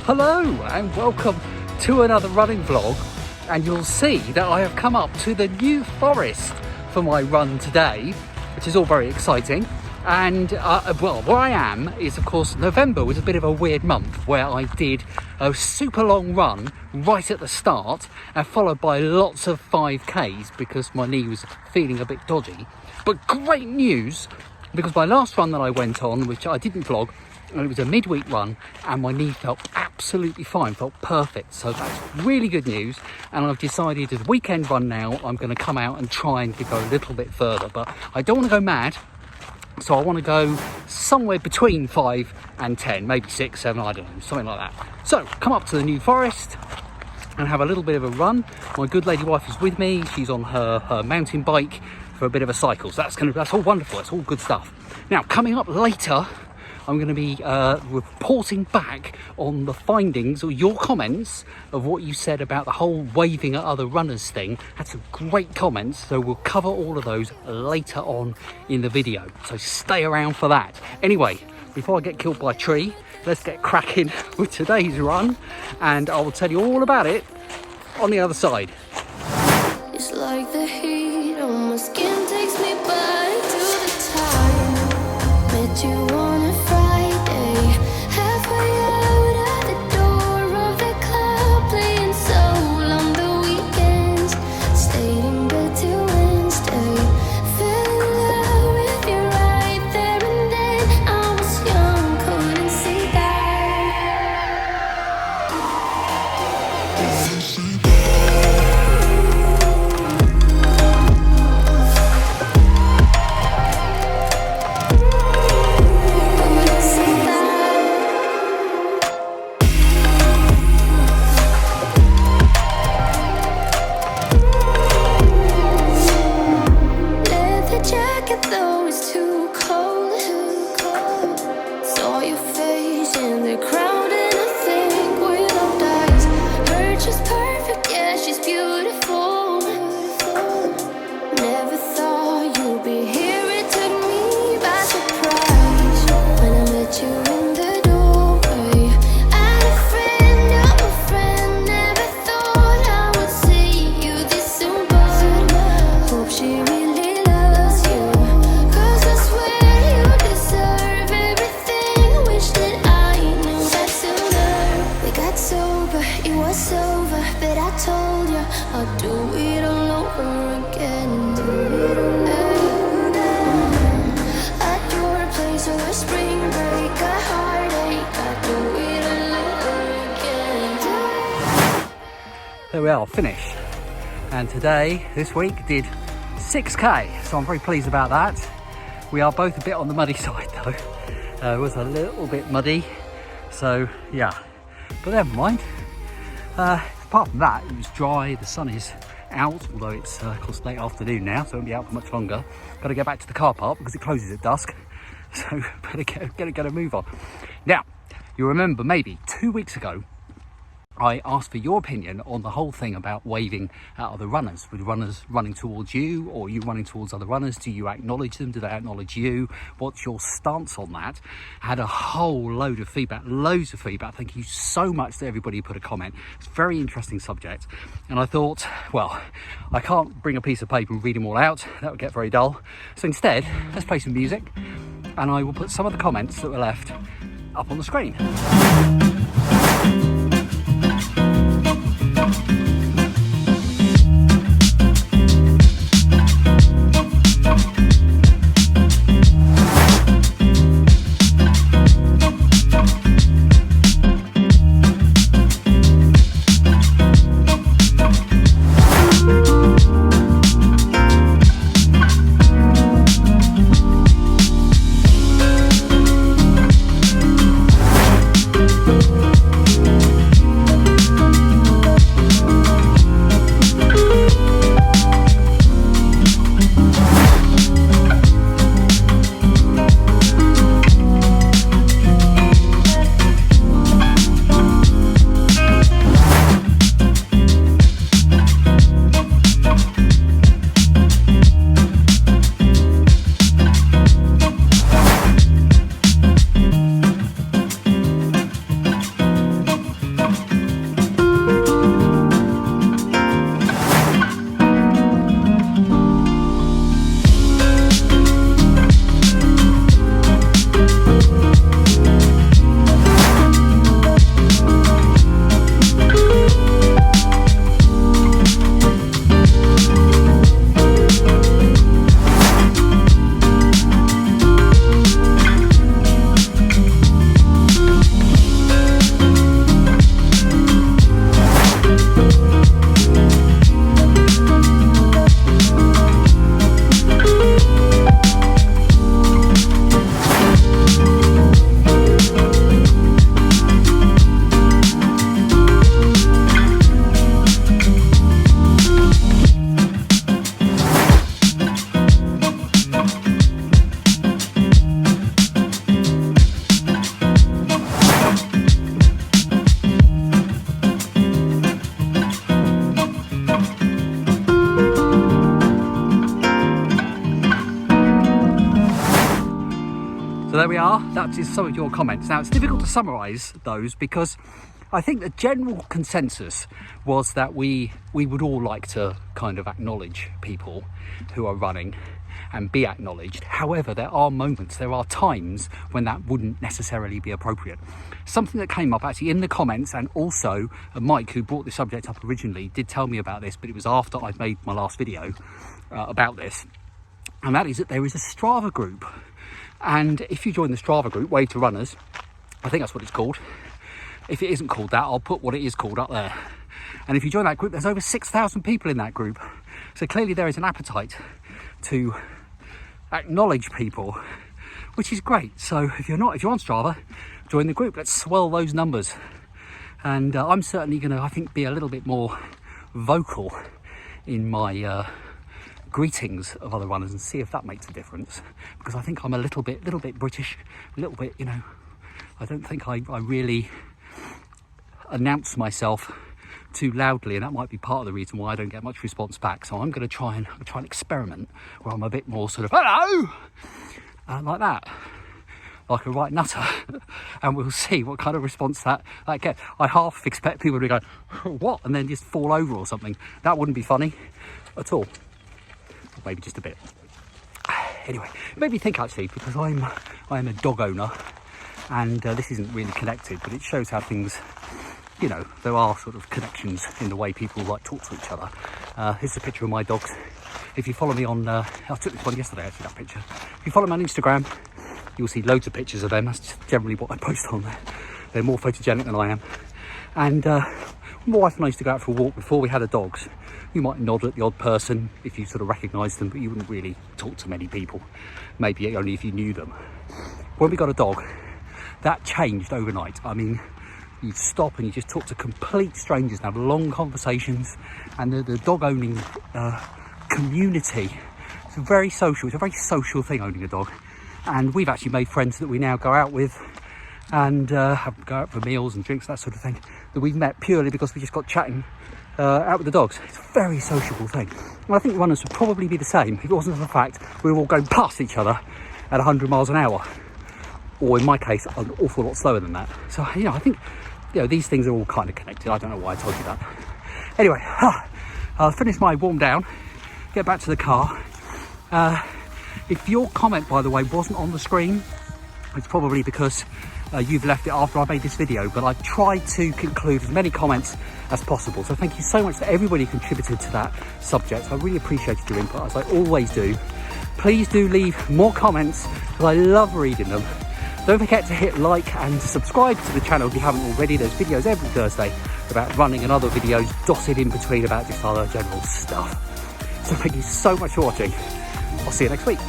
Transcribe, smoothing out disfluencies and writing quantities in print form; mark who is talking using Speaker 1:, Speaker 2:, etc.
Speaker 1: Hello and welcome to another running vlog, and you'll see that I have come up to the New Forest for my run today, which is all very exciting. And well, where I am is, of course, November was a bit of a weird month where I did a super long run right at the start and followed by lots of 5Ks because my knee was feeling a bit dodgy. But great news, because my last run that I went on, which I didn't vlog, and it was a midweek run, and my knee felt absolutely fine, felt perfect. So that's really good news. And I've decided as a weekend run now, I'm going to come out and try and go a little bit further, but I don't want to go mad. So I want to go somewhere between 5 and 10, maybe 6, 7, I don't know, something like that. So come up to the New Forest and have a little bit of a run. My good lady wife is with me. She's on her mountain bike for a bit of a cycle. So that's all wonderful. That's all good stuff. Now, coming up later, I'm going to be reporting back on the findings or your comments of what you said about the whole waving at other runners thing. Had some great comments, so we'll cover all of those later on in the video. So stay around for that. Anyway, before I get killed by a tree, let's get cracking with today's run, and I will tell you all about it on the other side.
Speaker 2: It's like the heat on my skin takes me back to the time met you on a Friday, halfway out at the door of the club, playing soul on the weekends, stayed in bed till Wednesday, fell in love with you right there and then. I was young, couldn't see
Speaker 1: There we are, finished. And today, this week, did 6K, so I'm very pleased about that. We are both a bit on the muddy side though. It was a little bit muddy, so yeah, but never mind. Apart from that, it was dry, the sun is out, although it's of course late afternoon now, so it won't be out for much longer. Got to get back to the car park because it closes at dusk, so better get a move on. Now, you remember maybe 2 weeks ago, I asked for your opinion on the whole thing about waving at other runners. With runners running towards you, or you running towards other runners, do you acknowledge them? Do they acknowledge you? What's your stance on that? Had a whole load of feedback, loads of feedback. Thank you so much to everybody who put a comment. It's a very interesting subject. And I thought, well, I can't bring a piece of paper and read them all out. That would get very dull. So instead, let's play some music, and I will put some of the comments that were left up on the screen. So there we are, that is some of your comments. Now it's difficult to summarise those because I think the general consensus was that we would all like to kind of acknowledge people who are running and be acknowledged. However, there are moments, there are times when that wouldn't necessarily be appropriate. Something that came up actually in the comments, and also Mike, who brought the subject up originally, did tell me about this, but it was after I'd made my last video about this. And that is that there is a Strava group. And if you join the Strava group, Wave to Runners, I think that's what it's called. If it isn't called that, I'll put what it is called up there. And if you join that group, there's over 6,000 people in that group. So clearly there is an appetite to acknowledge people, which is great. So if you're on Strava, join the group. Let's swell those numbers. And I'm certainly going to, I think, be a little bit more vocal in my greetings of other runners and see if that makes a difference, because I think I'm a little bit British, a little bit, you know, I don't think I really announce myself too loudly, and that might be part of the reason why I don't get much response back. So I'm going to try and experiment where I'm a bit more sort of hello, like that, like a right nutter, and we'll see what kind of response that gets. I half expect people to go what, and then just fall over or something. That wouldn't be funny at all. Maybe just a bit. Anyway, it made me think actually, because I am a dog owner, and this isn't really connected, but it shows how things, you know, there are sort of connections in the way people like talk to each other. Here's a picture of my dogs. If you follow me on, I took this one yesterday actually, that picture. If you follow me on Instagram, you'll see loads of pictures of them. That's just generally what I post on there. They're more photogenic than I am. And my wife and I used to go out for a walk before we had the dogs. You might nod at the odd person if you sort of recognise them, but you wouldn't really talk to many people, maybe only if you knew them. When we got a dog, that changed overnight. I mean, you stop and you just talk to complete strangers and have long conversations, and the dog owning community, it's very social. It's a very social thing, owning a dog, and we've actually made friends that we now go out with and go out for meals and drinks, that sort of thing, that we've met purely because we just got chatting out with the dogs. It's a very sociable thing. And I think runners would probably be the same if it wasn't for the fact we were all going past each other at 100 miles an hour, or in my case, an awful lot slower than that. So, you know, I think, you know, these things are all kind of connected. I don't know why I told you that. Anyway, I'll finish my warm down, get back to the car. If your comment, by the way, wasn't on the screen, it's probably because you've left it after I made this video, but I tried to conclude as many comments as possible. So thank you so much to everybody who contributed to that subject. I really appreciated your input, as I always do. Please do leave more comments, because I love reading them. Don't forget to hit like and subscribe to the channel if you haven't already. There's videos every Thursday about running, and other videos dotted in between about just other general stuff. So thank you so much for watching. I'll see you next week.